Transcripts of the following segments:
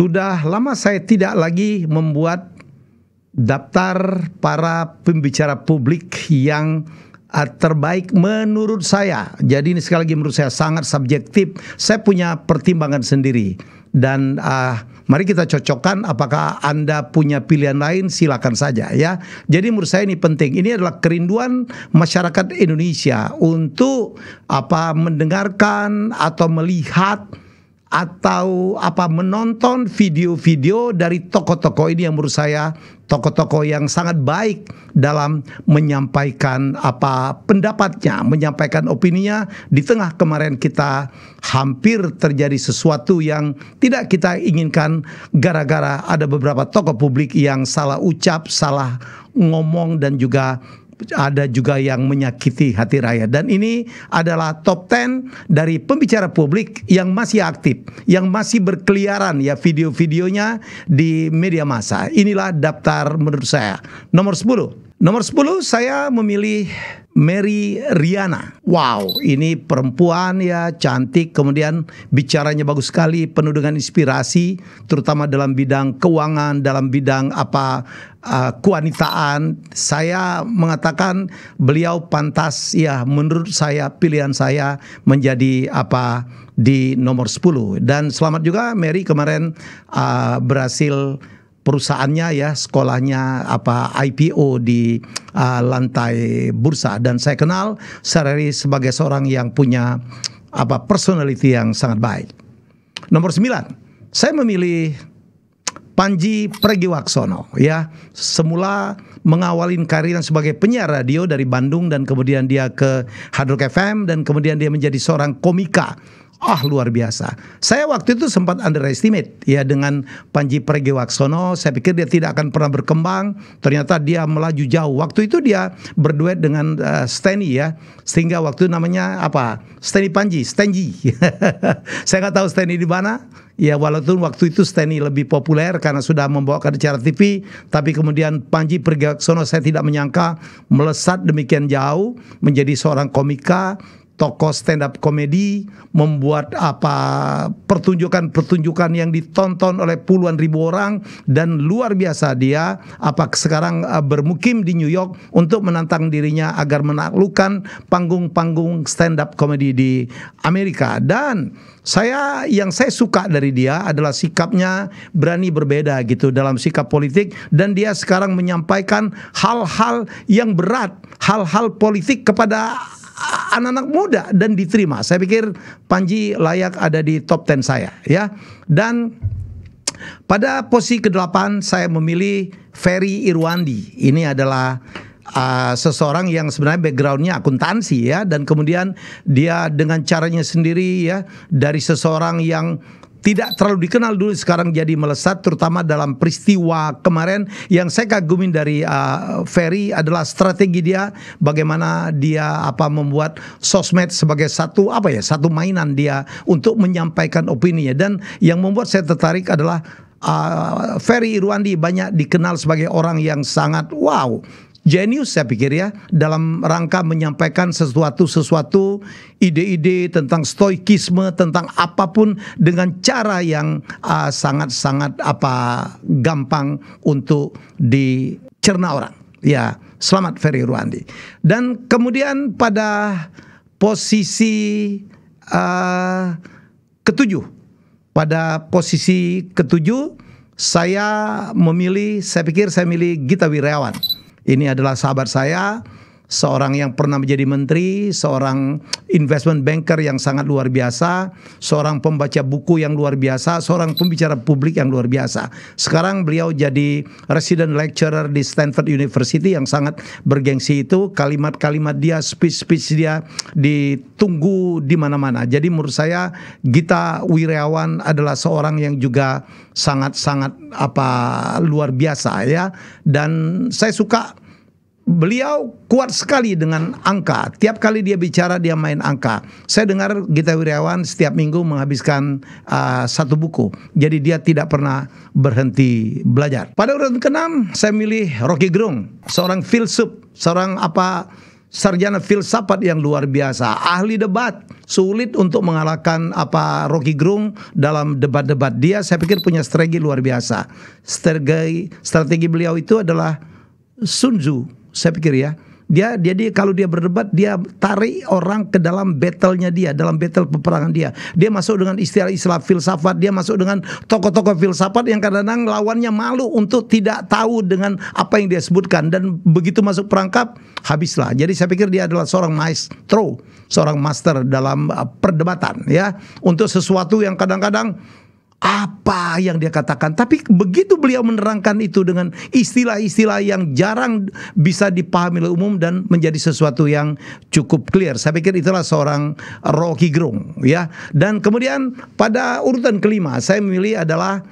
Sudah lama saya tidak lagi membuat daftar para pembicara publik yang terbaik menurut saya. Jadi ini sekali lagi menurut saya sangat subjektif. Saya punya pertimbangan sendiri. Dan mari kita cocokkan, apakah Anda punya pilihan lain, silakan saja ya. Jadi menurut saya ini penting. Ini adalah kerinduan masyarakat Indonesia untuk mendengarkan atau melihat atau menonton video-video dari tokoh-tokoh ini yang menurut saya tokoh-tokoh yang sangat baik dalam menyampaikan pendapatnya, menyampaikan opininya di tengah kemarin kita hampir terjadi sesuatu yang tidak kita inginkan gara-gara ada beberapa tokoh publik yang salah ucap, salah ngomong dan juga ada juga yang menyakiti hati rakyat. Dan ini adalah top 10 dari pembicara publik yang masih aktif, yang masih berkeliaran ya video-videonya di media massa. Inilah daftar menurut saya. Nomor 10. Nomor 10 saya memilih Mary Riana. Wow, ini perempuan ya, cantik, kemudian bicaranya bagus sekali, penuh dengan inspirasi, terutama dalam bidang keuangan, dalam bidang kewanitaan. Saya mengatakan beliau pantas ya, menurut saya pilihan saya menjadi di nomor 10. Dan selamat juga Mary kemarin berhasil perusahaannya ya, sekolahnya IPO di lantai bursa, dan saya kenal Sarari sebagai seorang yang punya personality yang sangat baik. Nomor 9, saya memilih Panji Pragiwaksono ya. Semula mengawalin karirnya sebagai penyiar radio dari Bandung, dan kemudian dia ke Hard Rock FM, dan kemudian dia menjadi seorang komika. Luar biasa. Saya waktu itu sempat underestimate ya dengan Panji Pragiwaksono. Saya pikir dia tidak akan pernah berkembang. Ternyata dia melaju jauh. Waktu itu dia berduet dengan Steny ya. Sehingga waktu itu namanya Steny Panji, Stenji. Saya nggak tahu Steny di mana. Ya walaupun waktu itu Steny lebih populer karena sudah membawakan acara TV, tapi kemudian Panji Pragiwaksono saya tidak menyangka melesat demikian jauh menjadi seorang komika, tokoh stand up komedi, membuat pertunjukan-pertunjukan yang ditonton oleh puluhan ribu orang, dan luar biasa dia sekarang bermukim di New York untuk menantang dirinya agar menaklukkan panggung-panggung stand up komedi di Amerika. Dan yang saya suka dari dia adalah sikapnya berani berbeda gitu dalam sikap politik, dan dia sekarang menyampaikan hal-hal yang berat, hal-hal politik kepada anak-anak muda dan diterima. Saya pikir Panji layak ada di top 10 saya ya. Dan pada posisi ke-8 saya memilih Ferry Irwandi. Ini adalah seseorang yang sebenarnya backgroundnya akuntansi ya, dan kemudian dia dengan caranya sendiri ya, dari seseorang yang tidak terlalu dikenal dulu sekarang jadi melesat, terutama dalam peristiwa kemarin. Yang saya kagumin dari Ferry adalah strategi dia, bagaimana dia membuat sosmed sebagai satu mainan dia untuk menyampaikan opininya. Dan yang membuat saya tertarik adalah Ferry Irwandi banyak dikenal sebagai orang yang sangat jenius saya pikir ya, dalam rangka menyampaikan sesuatu ide-ide tentang stoikisme, tentang apapun dengan cara yang sangat-sangat gampang untuk dicerna orang. Ya, selamat Ferry Irwandi. Dan kemudian pada posisi ketujuh, saya pikir saya milih Gita Wirjawan. Ini adalah sahabat saya, seorang yang pernah menjadi menteri, seorang investment banker yang sangat luar biasa, seorang pembaca buku yang luar biasa, seorang pembicara publik yang luar biasa. Sekarang beliau jadi resident lecturer di Stanford University yang sangat bergengsi itu. Kalimat-kalimat dia, speech dia ditunggu di mana-mana. Jadi menurut saya Gita Wirjawan adalah seorang yang juga sangat-sangat luar biasa ya. Dan saya suka beliau kuat sekali dengan angka. Tiap kali dia bicara dia main angka. Saya dengar Gita Wirjawan setiap minggu menghabiskan satu buku. Jadi dia tidak pernah berhenti belajar. Pada urutan ke-6 saya milih Rocky Gerung, seorang filsuf, seorang sarjana filsafat yang luar biasa, ahli debat, sulit untuk mengalahkan Rocky Gerung dalam debat-debat. Dia saya pikir punya strategi luar biasa. Strategi beliau itu adalah Sun Tzu, saya pikir ya. Dia kalau dia berdebat, dia tarik orang ke dalam battle-nya dia, dalam battle peperangan dia. Dia masuk dengan istilah-istilah filsafat, dia masuk dengan tokoh-tokoh filsafat yang kadang-kadang lawannya malu untuk tidak tahu dengan apa yang dia sebutkan, dan begitu masuk perangkap habislah. Jadi saya pikir dia adalah seorang maestro, seorang master dalam perdebatan ya, untuk sesuatu yang kadang-kadang apa yang dia katakan, tapi begitu beliau menerangkan itu dengan istilah-istilah yang jarang bisa dipahami oleh umum dan menjadi sesuatu yang cukup clear. Saya pikir itulah seorang Rocky Gerung ya. Dan kemudian pada urutan kelima saya memilih adalah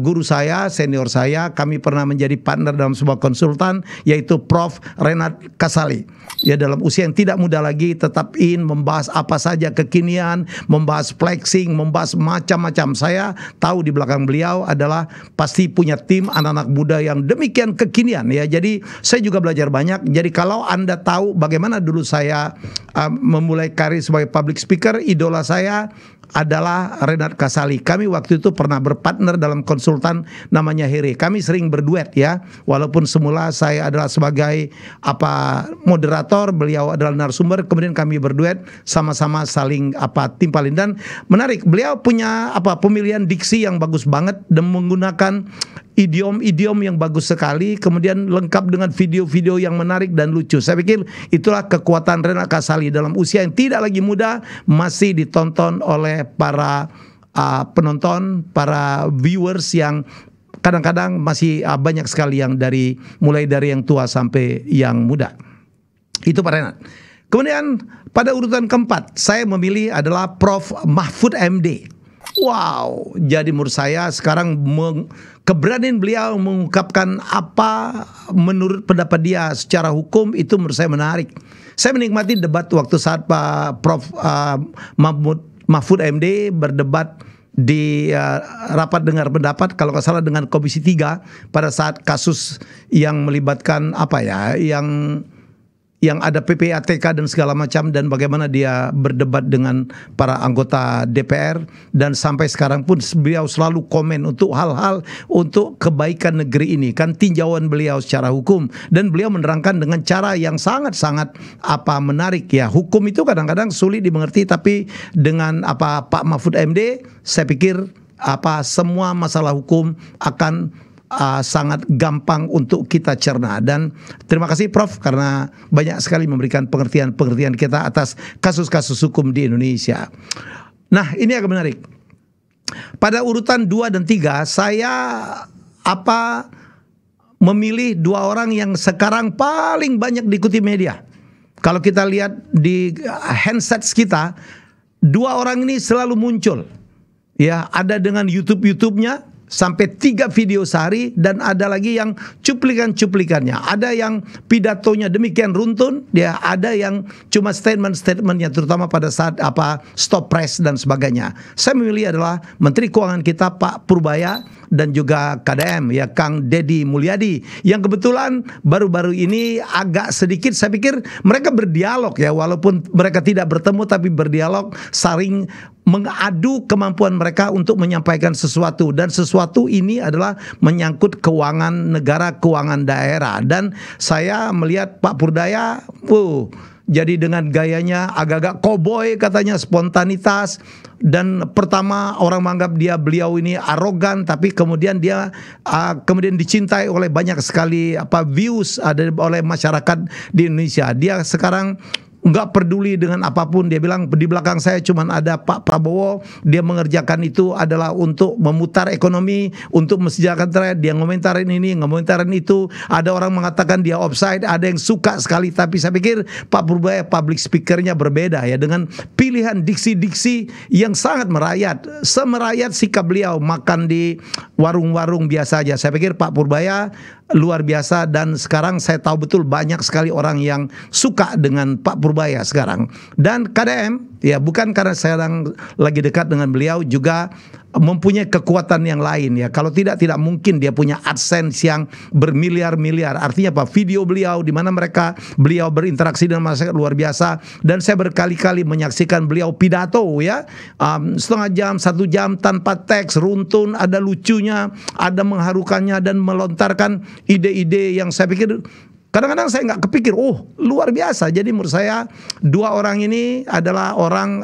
guru saya, senior saya, kami pernah menjadi partner dalam sebuah konsultan, yaitu Prof. Renat Kasali. Ya, dalam usia yang tidak muda lagi, tetap membahas apa saja kekinian, membahas flexing, membahas macam-macam. Saya tahu di belakang beliau adalah pasti punya tim anak-anak muda yang demikian kekinian ya. Jadi saya juga belajar banyak. Jadi kalau Anda tahu bagaimana dulu saya memulai karir sebagai public speaker, idola saya adalah Renat Kasali. Kami waktu itu pernah berpartner dalam konsultan namanya Here. Kami sering berduet ya. Walaupun semula saya adalah sebagai moderator, beliau adalah narasumber, kemudian kami berduet sama-sama saling timpalin. Dan menarik, beliau punya pemilihan diksi yang bagus banget dan menggunakan idiom-idiom yang bagus sekali, kemudian lengkap dengan video-video yang menarik dan lucu. Saya pikir itulah kekuatan Renat Kasali dalam usia yang tidak lagi muda, masih ditonton oleh para penonton, para viewers yang kadang-kadang masih banyak sekali yang mulai dari yang tua sampai yang muda. Itu Pak Renat. Kemudian pada urutan keempat saya memilih adalah Prof. Mahfud MD. Wow, jadi menurut saya sekarang keberanian beliau mengungkapkan apa menurut pendapat dia secara hukum itu menurut saya menarik. Saya menikmati debat waktu saat Pak Prof. Mahfud MD berdebat di rapat dengar pendapat kalau nggak salah dengan Komisi 3 pada saat kasus yang melibatkan yang ada PPATK dan segala macam, dan bagaimana dia berdebat dengan para anggota DPR, dan sampai sekarang pun beliau selalu komen untuk hal-hal untuk kebaikan negeri ini, kan tinjauan beliau secara hukum, dan beliau menerangkan dengan cara yang sangat-sangat menarik ya. Hukum itu kadang-kadang sulit dimengerti, tapi dengan Pak Mahfud MD saya pikir semua masalah hukum akan sangat gampang untuk kita cerna. Dan terima kasih Prof karena banyak sekali memberikan pengertian kita atas kasus-kasus hukum di Indonesia. Nah, ini agak menarik. Pada urutan 2 dan 3 saya memilih 2 orang yang sekarang paling banyak diikuti media. Kalau kita lihat di handsets kita, 2 orang ini selalu muncul. Ya, ada dengan YouTube-nya sampai 3 video sehari, dan ada lagi yang cuplikan-cuplikannya. Ada yang pidatonya demikian runtun, dia ada yang cuma statement-statementnya, terutama pada saat stop press dan sebagainya. Saya memilih adalah Menteri Keuangan kita Pak Purbaya dan juga KDM ya Kang Deddy Mulyadi, yang kebetulan baru-baru ini agak sedikit saya pikir mereka berdialog ya, walaupun mereka tidak bertemu tapi berdialog, saling mengadu kemampuan mereka untuk menyampaikan sesuatu, dan sesuatu ini adalah menyangkut keuangan negara, keuangan daerah. Dan saya melihat Pak Purbaya jadi dengan gayanya agak-agak koboi katanya, spontanitas, dan pertama orang menganggap beliau ini arogan, tapi kemudian dia kemudian dicintai oleh banyak sekali views oleh masyarakat di Indonesia. Dia sekarang nggak peduli dengan apapun. Dia bilang di belakang saya cuma ada Pak Prabowo, dia mengerjakan itu adalah untuk memutar ekonomi, untuk mesejahterakan rakyat. Dia ngomentarin ini, ngomentarin itu. Ada orang mengatakan dia offside, ada yang suka sekali. Tapi saya pikir Pak Purbaya public speakernya berbeda ya, dengan pilihan diksi-diksi yang sangat merayat. Semerayat sikap beliau makan di warung-warung biasa aja. Saya pikir Pak Purbaya luar biasa, dan sekarang saya tahu betul banyak sekali orang yang suka dengan Pak Purbaya sekarang. Dan KDM ya, bukan karena saya lagi dekat dengan beliau, juga mempunyai kekuatan yang lain ya. Kalau tidak mungkin dia punya AdSense yang bermiliar-miliar. Artinya apa? Video beliau di mana beliau berinteraksi dengan masyarakat luar biasa, dan saya berkali-kali menyaksikan beliau pidato ya, setengah jam, 1 jam tanpa teks, runtun, ada lucunya, ada mengharukannya, dan melontarkan ide-ide yang saya pikir kadang-kadang saya nggak kepikir, luar biasa. Jadi menurut saya dua orang ini adalah orang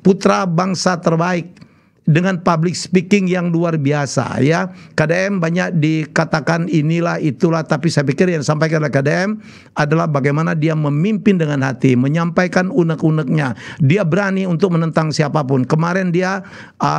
putra bangsa terbaik dengan public speaking yang luar biasa ya. KDM banyak dikatakan inilah itulah, tapi saya pikir yang disampaikan oleh KDM adalah bagaimana dia memimpin dengan hati, menyampaikan unek-uneknya. Dia berani untuk menentang siapapun. Kemarin dia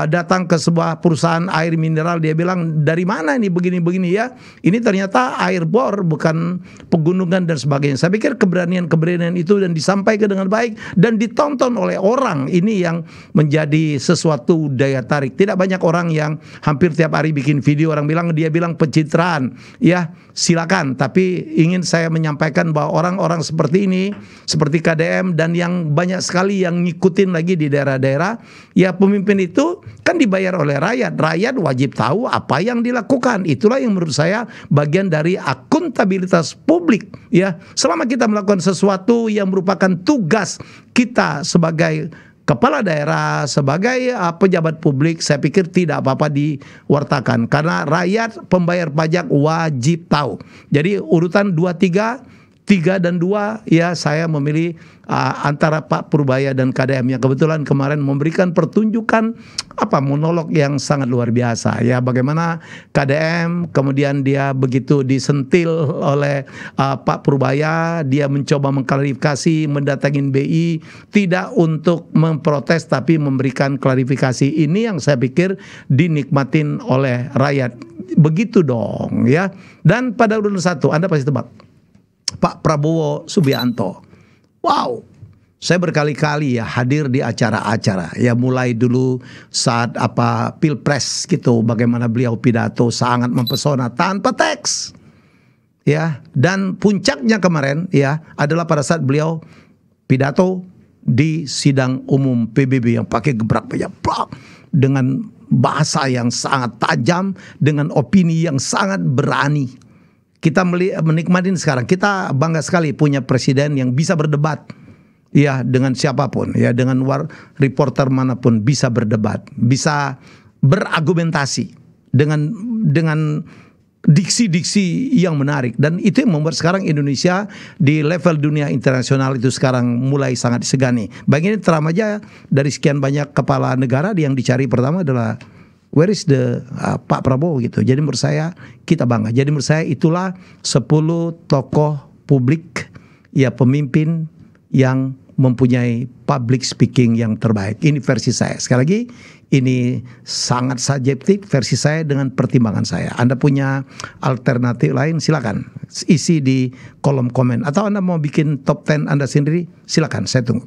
datang ke sebuah perusahaan air mineral, dia bilang, dari mana ini begini-begini ya. Ini ternyata air bor, bukan pegunungan dan sebagainya. Saya pikir keberanian itu dan disampaikan dengan baik dan ditonton oleh orang, ini yang menjadi sesuatu daya tarik. Tidak banyak orang yang hampir tiap hari bikin video, dia bilang pencitraan ya, silakan, tapi ingin saya menyampaikan bahwa orang-orang seperti ini, seperti KDM dan yang banyak sekali yang ngikutin lagi di daerah-daerah ya, pemimpin itu kan dibayar oleh rakyat wajib tahu apa yang dilakukan. Itulah yang menurut saya bagian dari akuntabilitas publik ya. Selama kita melakukan sesuatu yang merupakan tugas kita sebagai kepala daerah, sebagai pejabat publik, saya pikir tidak apa-apa diwartakan, karena rakyat pembayar pajak wajib tahu. Jadi urutan 2, 3 dan 2 ya, saya memilih antara Pak Purbaya dan KDM yang kebetulan kemarin memberikan pertunjukan monolog yang sangat luar biasa ya, bagaimana KDM kemudian dia begitu disentil oleh Pak Purbaya, dia mencoba mengklarifikasi, mendatangin BI tidak untuk memprotes tapi memberikan klarifikasi. Ini yang saya pikir dinikmatin oleh rakyat. Begitu dong ya. Dan pada urutan 1 Anda pasti tebak, Pak Prabowo Subianto. Wow, saya berkali-kali ya hadir di acara-acara ya, mulai dulu saat Pilpres gitu, bagaimana beliau pidato sangat mempesona tanpa teks ya, dan puncaknya kemarin ya adalah pada saat beliau pidato di sidang umum PBB yang pakai gebrak banyak dengan bahasa yang sangat tajam, dengan opini yang sangat berani. Kita menikmatin sekarang, kita bangga sekali punya presiden yang bisa berdebat ya dengan siapapun ya, dengan reporter manapun bisa berdebat, bisa berargumentasi dengan diksi-diksi yang menarik, dan itu yang membuat sekarang Indonesia di level dunia internasional itu sekarang mulai sangat disegani. Baik, ini Trump aja dari sekian banyak kepala negara yang dicari pertama adalah where is the Pak Prabowo gitu. Jadi menurut saya kita bangga. Jadi menurut saya itulah 10 tokoh publik ya, pemimpin yang mempunyai public speaking yang terbaik. Ini versi saya. Sekali lagi ini sangat subjektif versi saya dengan pertimbangan saya. Anda punya alternatif lain silakan isi di kolom komen, atau Anda mau bikin top 10 Anda sendiri silakan, saya tunggu.